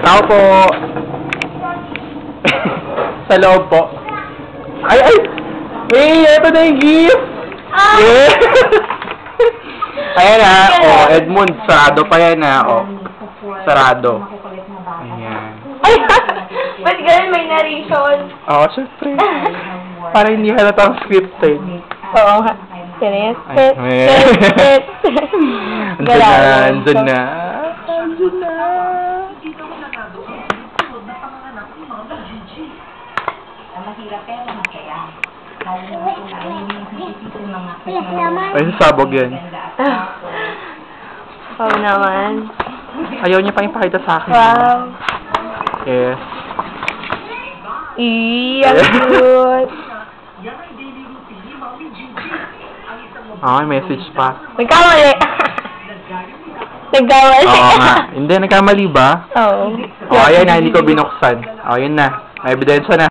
Tao po. Sa loob po. Ay! Ito na yung gift! Yeah! Ayan na, Edmund, sarado pa yan sarado. Ayan. Ay! Ba't ganun may narration? Syempre. Para hindi halatang scripted. Oo nga. Serious? Andun na. Ay, sabog yan. Oo naman. Ayaw niya pa ipakita sa akin. Wow. Yes. Ang cute. Message pa. Nagkamali. Nagkamali. Oo nga. Hindi, nagkamali ba? Oo. Ayan na, hindi ko binuksan. Yun na. May ebidensya na.